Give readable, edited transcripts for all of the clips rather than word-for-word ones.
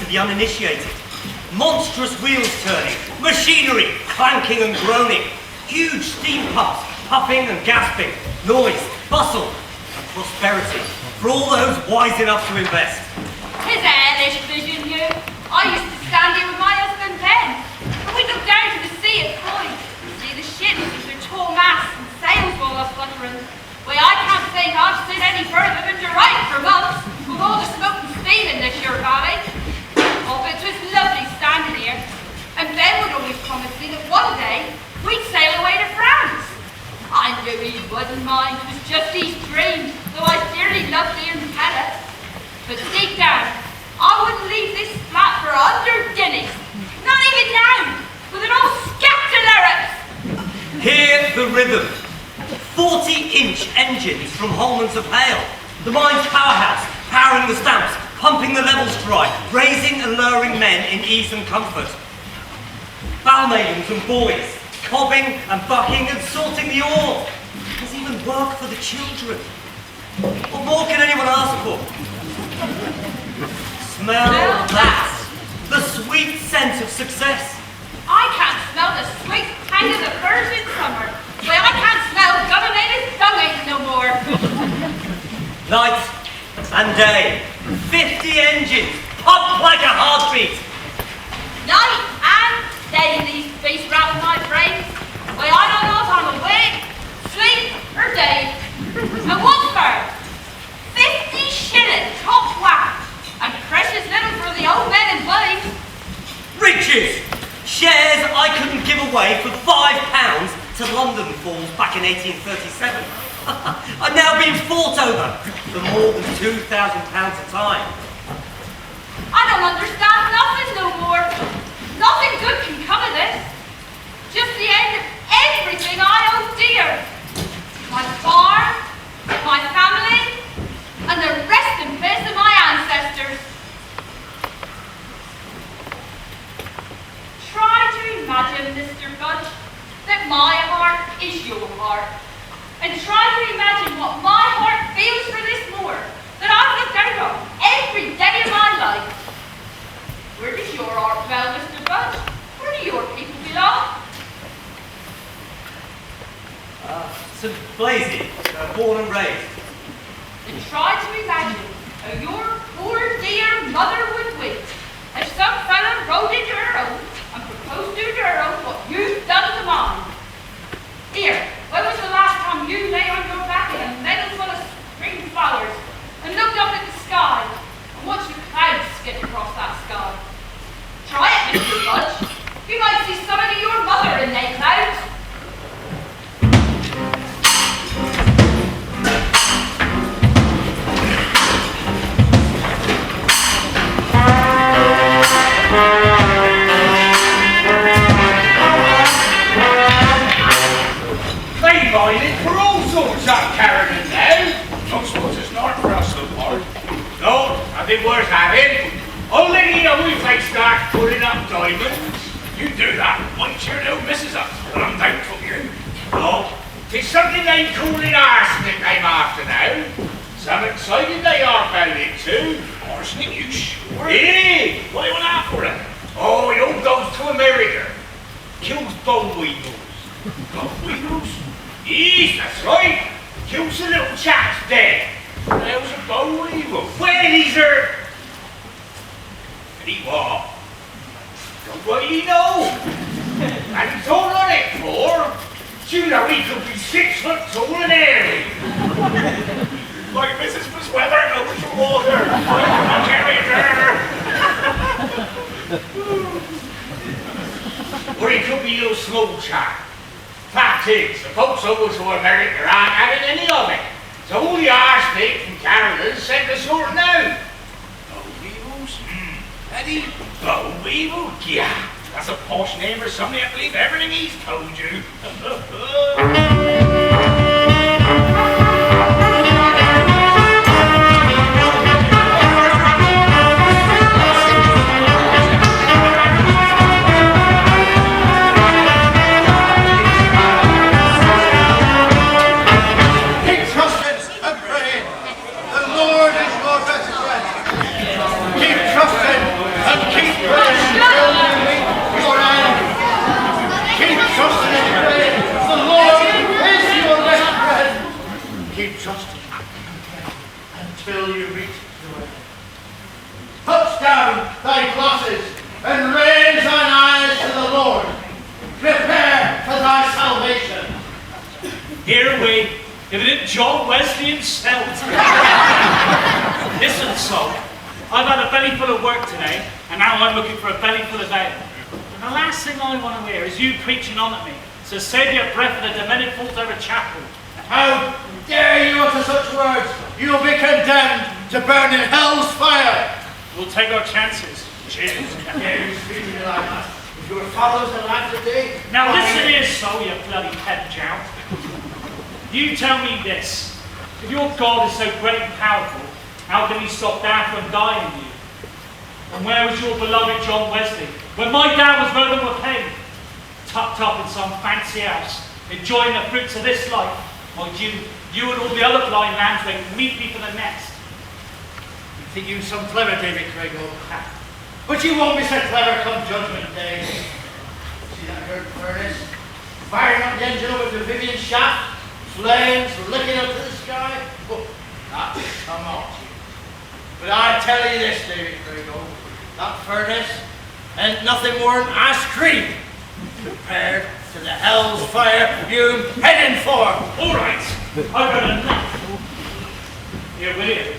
the uninitiated. Monstrous wheels turning, machinery clanking and groaning, huge steam pumps puffing and gasping, noise, bustle, and prosperity for all those wise enough to invest. 'Tis a hellish vision, you. I used to stand here with my husband Ben, and we'd look down to the sea at Foy, see the ships with their tall masts and sails all up fluttering. Well, I can't think I've stood any further than the right for months, with all the smoke and steam in this your valley. Oh, but 'twas lovely standing here, and Ben would always promise me that one day we'd sail away to France. I knew he wouldn't mind, it was just his dream, though I dearly loved hearing him tell it. But deep down, I wouldn't leave this flat for 100 guineas. Not even now, with an old scat to lyrics. Hear the rhythm. 40-inch engines from Holman's of Hale. The mine's powerhouse, powering the stamps, pumping the levels dry, raising and lowering men in ease and comfort. Bow maidens and boys, cobbing and bucking and sorting the ore. There's even work for the children. What more can anyone ask for? Smell that! The sweet scent of success. I can't smell the sweet hang of the birds in summer. Well, I can't smell Gonamena's dung no more. Night and day, 50 engines, pumped like a heartbeat. Night and day these beasts rattle my brains. Well, I don't know if I'm awake, sleep, or day. And what's for? 50 shillings top whack, and precious little for the old men and boys. Riches! Shares I couldn't give away for £5 to London Falls back in 1837. I've now been fought over for more than £2,000 a time. I don't understand nothing no more. Nothing good can come of this. Just the end of everything I hold dear. My farm, my family, and the resting place of my ancestors. Try to imagine, Mr. Budge, that my heart is your heart. And try to imagine what my heart feels for this moor that I've looked out on every day of my life. Where does your heart dwell, Mr. Budge? Where do your people belong? St. Blazy, born and raised. And try to imagine how your poor dear mother would weep if some fellow rode into her own and proposed to her own what you've done to mine. Here, when was the last time you lay on your back in a meadow full of spring flowers and looked up at the sky and watched the clouds skid across that sky? Try it, Mr. Budge. You might see something of your mother in they clouds. They find it for all sorts of carrying now. Not suppose it's not for us so hard. No, nothing worth having. Only you know if they start putting up diamonds. You do that, once your little missus up, and I'm doubtful you. No, 'tis something they call it arsenic I'm after now. Some excited they are about it too. Arsenic, you sure? Yeah. What do you want after it? Oh, it all goes to America. Kills boll weevils. Boll weevils? Yes, that's right. Kills the little chaps dead. How's a boll weevil? Well, he's her. And he what? Don't really know. And he's all on it for. You know he could be 6 foot tall and hairy. Like Mrs. Fitzweather over some water. Carry her. Or he could be a little small chap. Fact is, the folks over to America aren't having any of it. So all the arsenic from Canada sent us sorting out. Boll weevils? Eddie? Boll weevil? Yeah. That's a posh name for somebody that believe everything he's told you. Keep trusting and praying. The Lord is your best friend. Keep trusting and Here we, if it isn't John Wesley himself. Listen, Sol, I've had a belly full of work today, and now I'm looking for a belly full of ale. And the last thing I want to hear is you preaching on at me. So save your breath for the demented falls over chapel. How dare you utter such words? You will be condemned to burn in hell's fire. We'll take our chances. Cheers. Dare you speak to me like that? If your father's the lad today. Now listen here, Sol, you bloody head jowl. You tell me this. If your God is so great and powerful, how can he stop Dad from dying you? And where was your beloved John Wesley when my dad was murdered with pain? Tucked up in some fancy house, enjoying the fruits of this life, while you and all the other blind lambs wait meekly for the next. You think you're some clever David Craigo, but you won't be so clever come Judgment Day. See that hurt furnace? Firing up the engine over the Vivian shaft, flames licking up to the sky. Oh, that's come off you. But I tell you this, David Craigo, that furnace ain't nothing more than ice cream compared to the hell's fire you're heading for. All right, I've got enough. Here, William,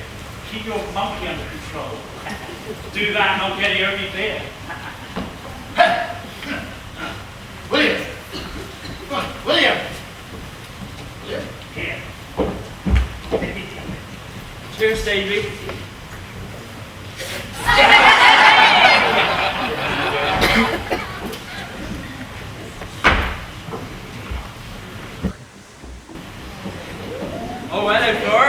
keep your monkey under control. Do that and I'll get you only beer. William! Come on, William! William? Here. Cheers, Davy. Oh, hello, Flor.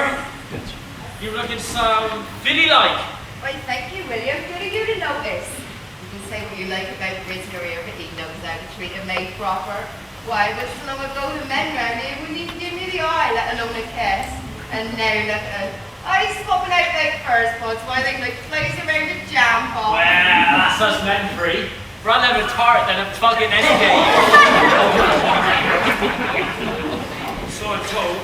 You're looking some Billy-like. Why, thank you, William. Good of you to notice. You can say what you like about prisoner here, but he knows how to treat a maid proper. Why, but so long ago the men round here wouldn't even give me the eye, let alone a kiss. And now look at it. He's popping out like first pods, why they like flies around a jam pot. Well, that's us men free. Rather have a tart than a fucking escape. So I'm told.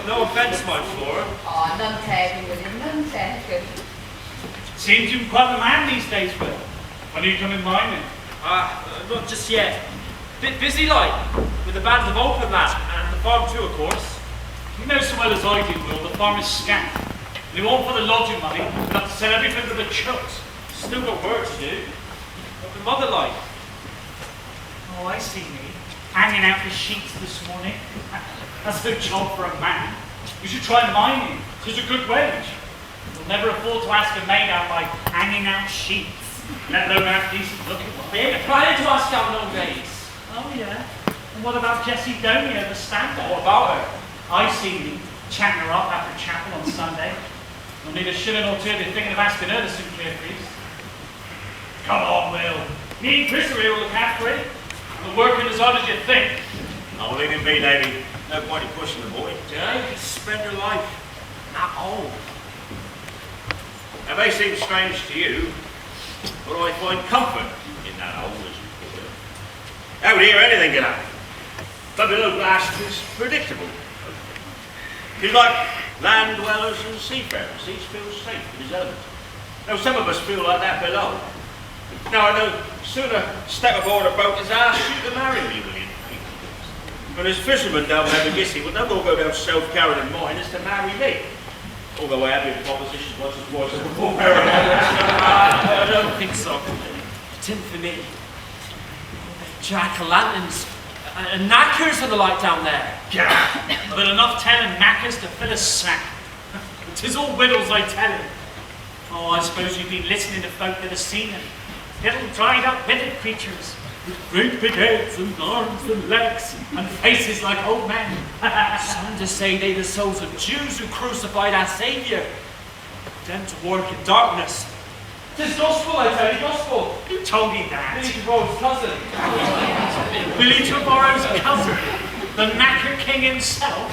No offence, my Flora. Oh, none taken, William, none taken. Seems you're quite a man these days, Will. When are you coming mining? Not just yet. Bit busy like, with the band of Open last, and the farm too, of course. You know so well as I do, Will, the farm is scant. And they want for the lodging money, we'll have to sell everything to the chooks. Still got work to do. What the mother like? Oh, I see me. Hanging out the sheets this morning. That's no job for a man. You should try mining. It's a good wage. You'll never afford to ask a maid out by hanging out sheets, let alone have decent looking ones. I ain't trying to ask out no days. Oh, yeah? And what about Jessie Donia, the stand-up? What about her? I see me chatting her up after chapel on Sunday. You'll need a shilling or two if you're thinking of asking her to some clear fees. Come on, Will. Me and Chris are here will look after it. And we're working as hard as you think. I'll leave him be, Davy. No point in pushing the boy. Yeah, you could spend her life not old. It may seem strange to you, but I find comfort in that old, as you put it. Out here, anything can happen. But below glass, is predictable. It's like land dwellers and seafarers. Each feels safe in his element. Now, some of us feel like that below. Now, I know sooner step aboard a boat as ask you to marry me, William. But as fishermen down there in Gissy, well, they'll all go down South Carolina mine as to marry me. Although I have been propositions once or twice before. I don't think so. Tim, for me, jack-o'-lanterns and knackers and the like down there. But enough telling knackers to fill a sack. 'Tis all riddles I tell him. Oh, I suppose you've been listening to folk that have seen them. Little dried-up withered creatures with great big heads and arms and legs and faces like old men. Some to say they the souls of Jews who crucified our Saviour. Them to work in darkness. 'Tis gospel, I tell you, gospel. Who told you that? Billy Trevorrow's cousin. Billy Trevorrow's cousin, the knacker king himself.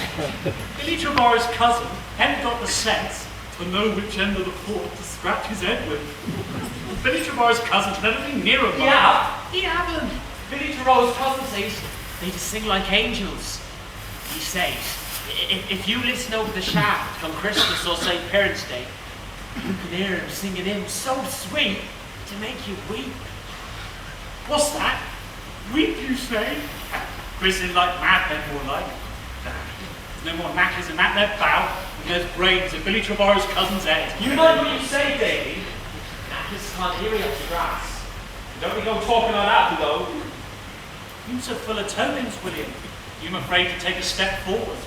Billy Trevorrow's cousin hadn't got the sense to know which end of the fork to scratch his head with. Billy Trevorrow's cousin's never been near a Yeah, he haven't. Billy Trevorrow's cousin says they just sing like angels. He says, if you listen over the shaft on Christmas or St. Parents' Day, you can hear him singing hymns so sweet to make you weep. What's that? Weep, you say? Christened like madmen, more like. No more knackers in that there bow, and there's brains in Billy Trevorrow's cousin's head. You mind what you say, Davy? Knackers can't hear me up the grass. Don't be go talking like that, though. You so full of tokens, William. You're afraid to take a step forward.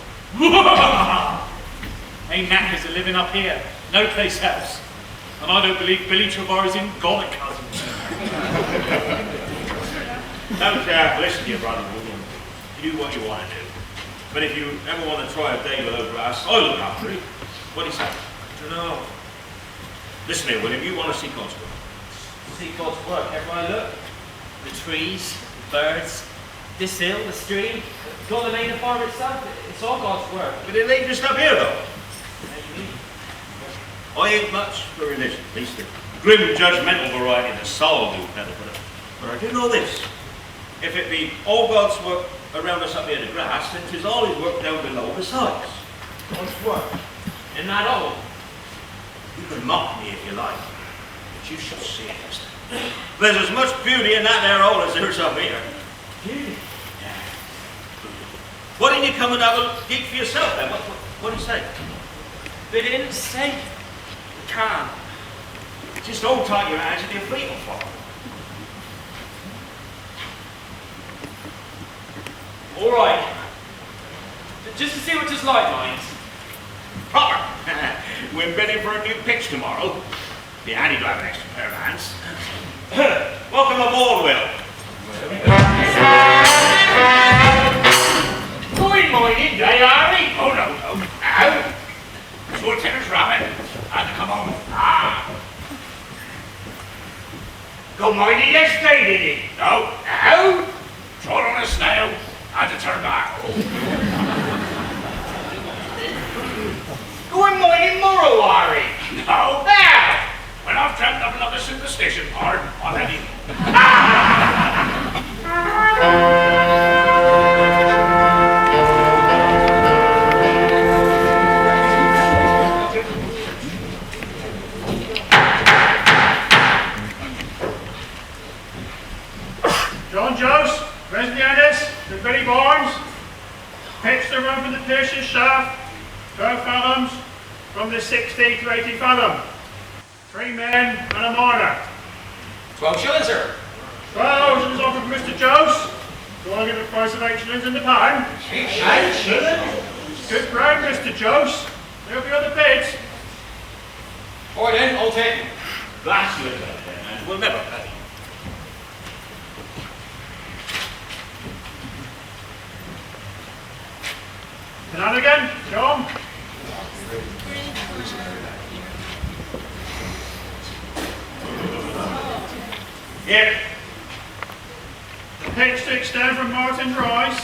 Ain't knackers are living up here, no place else. And I don't believe Billy Trevorrow's in God a cousin. Don't listen to your brother, William. You do what you want to do. But if you ever want to try a day below grass, I'll look after it. What do you say? I don't know. Listen here, William, you want to see God's work. See God's work everywhere I look. The trees, the birds, this hill, the stream, Gonamena farm itself. It's all God's work. But it ain't just up here, though. How do you mean? I ain't much for religion, at least the grim, judgmental variety the soul do better. But I do know this. If it be all God's work around us up here in the grass, then 'tis all his work down below besides. God's work. And that all. You can mock me if you like, but you shall see it. There's as much beauty in that there hole as there's up here. Beauty. Yeah. Why didn't you come and have a gig for yourself then? What do you say? They didn't say you can. Just hold tight your hands and your feet will fall. All right. Just to see what it's like, mind. Proper. We're bidding for a new pitch tomorrow. Be handy to have an extra pair of hands. Welcome aboard, Will. Good morning, day, Harry. Oh, no. Ow. Short tennis rabbit. Had to come home. Ah. Good morning yesterday, did he? No. Ow. Trod on a snail. Had to turn back. Good morning, Morrow, Harry. No. Now, when I've dreamt up another superstition, pardon, I'll have you. John Jost, Resnianis, the Billy Barnes, pitched the run from the Pierce's shaft, 12 fathoms, from the 60 to 80 fathom. 3 men and a martyr. 12 shillings, sir. 12 shillings offered from Mr. Jost. Going at the price of 8 shillings in the pound. 8 shillings? Good ground, Mr. Jost. There'll be other bids. All right then, I'll take it. That's good, man. We'll never pay. Flanagan, John. Here. The pitch to extend from Martin's Rise,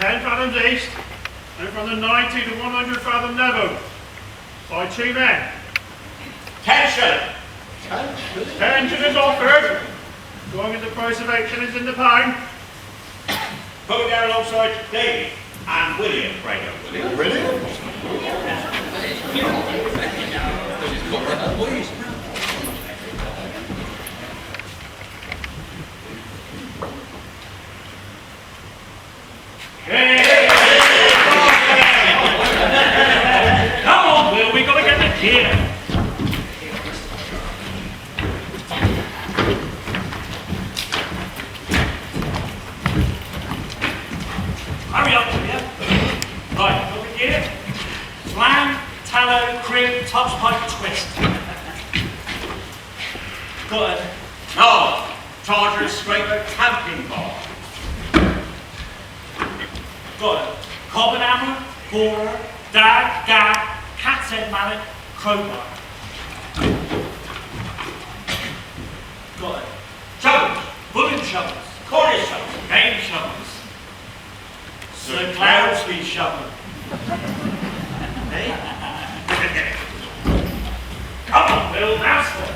10 fathoms east, and from the 90 to 100 fathom level, by 2 men. 10 shillings. 10 shillings offered, going at the price of 8 shillings in the pound. Put it down alongside Davy and William, pray go. William? Come on, Will, we gotta get the gear. Hurry up, will you? Right, got the gear? Slam, tallow, crib, touch pipe, twist. Got it. No. Charger, scraper, tamping bar. Got it. Cobbin hammer, borer, dag, gag, cat's head mallet, crowbar. Got it. Shovels. Bullet shovels, Cornish shovels. game shovels, Sir Cloudesley shovel. Come on, Bill, that's what.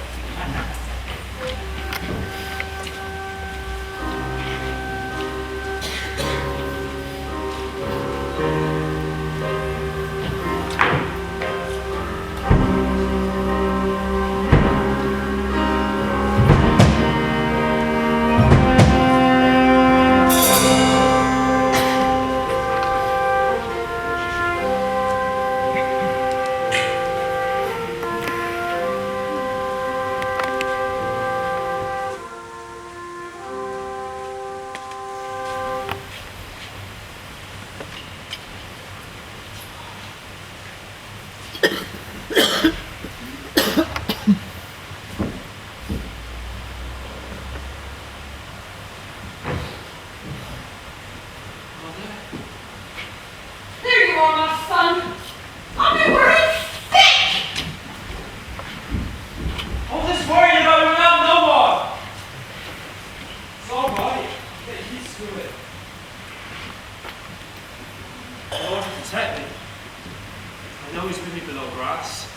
It's all right. Get used to it. In order to protect me, I know he's with me below grass.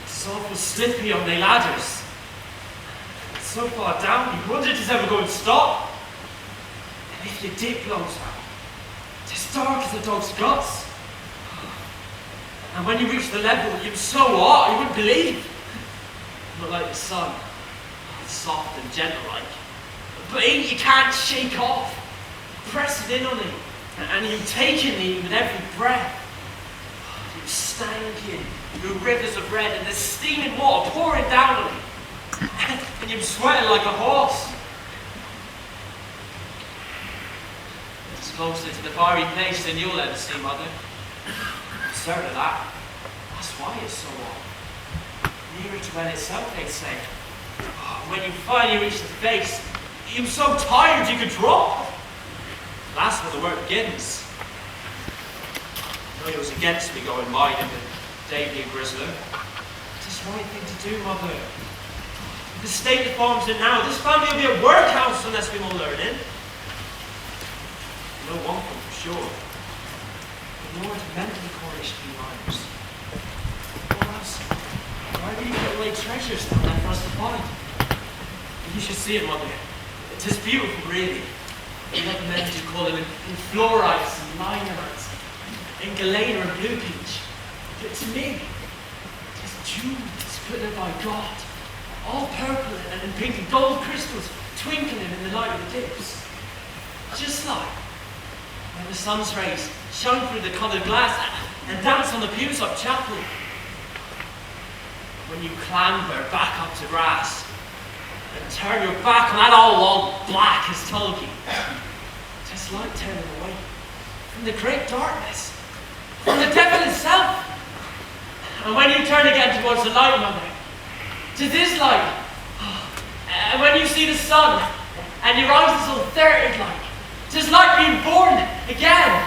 It's awful slippy on the ladders. It's so far down, you wonder if it's ever going to stop. And if your dip blows out, it's as dark as a dog's guts. And when you reach the level, you're so hot, you wouldn't believe. Not like the sun, it's soft and gentle like. But heat you can't shake off. Pressing in on him, and you taking him with every breath. You stanking, the rivers of red, and the steaming water pouring down on him. And you're sweating like a horse. It's closer to the fiery place than you'll ever see, Mother. I'm certain of that. That's why it's so hot. Nearer to hell itself, they say. When you finally reach the face, you're so tired you could drop. That's where the work begins. I know it was against me going mining with Davy and Grizzler. It's the right thing to do, Mother. The state the farm's in now, this family will be a workhouse unless we all learn it. You know one thing for sure. The Lord meant the Cornish to be miners. Or else, why would he put away treasures down there for us to find? You should see it, Mother. It is beautiful, really. You have men to call them in fluorites and minerites, in galena and blue peach. But to me, it is jewels put there by God, all purple and pink and gold crystals twinkling in the light of the dips. Just like when the sun's rays shine through the coloured glass and dance on the pews of chapel. When you clamber back up to grass, and turn your back on that old log black as Tulgi. Just like turning away from the great darkness, from the devil himself. And when you turn again towards the light, Mother, to this light, and when you see the sun, and your eyes are so third like, just like being born again.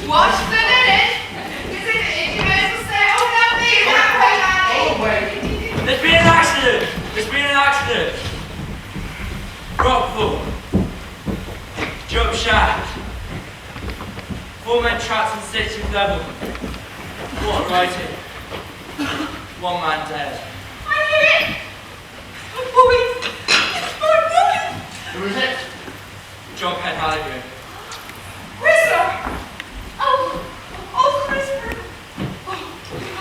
Wash the linen. Is it, you may as well stay 4 men trapped in the city of Level. What writing? 1 man dead. I did it! Oh, boy! It's my boy! Who is it? John Penhaligon. Prisoner! Oh, prisoner! Oh,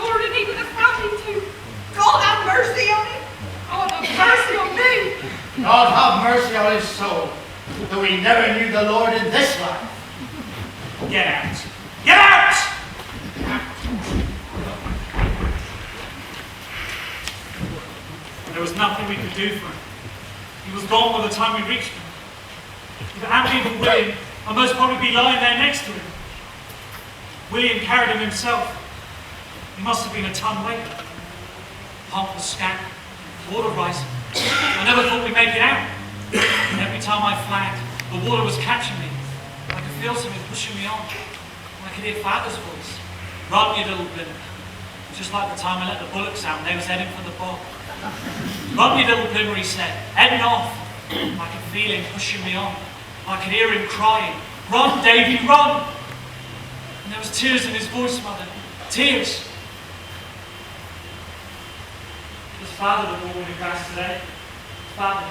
Lord, and even the family too. God have mercy on him. God have mercy on me. God have mercy on his soul, though we never knew the Lord in this life. Get out! Get out! There was nothing we could do for him. He was gone by the time we reached him. If Andy and William, I'd most probably be lying there next to him. William carried him himself. He must have been a ton weight. Pump was scant, water rising. I never thought we'd make it out. And every time I flagged, the water was catching me. I could feel something pushing me on. I could hear Father's voice. Run, you little blimp. Just like the time I let the bullocks out and they was heading for the bog. Run, you little blimmer, he said. Heading off. I could feel him pushing me on. I could hear him crying. Run, Davy, run! And there was tears in his voice, Mother. Tears. Was Father the ball in the grass today? Father.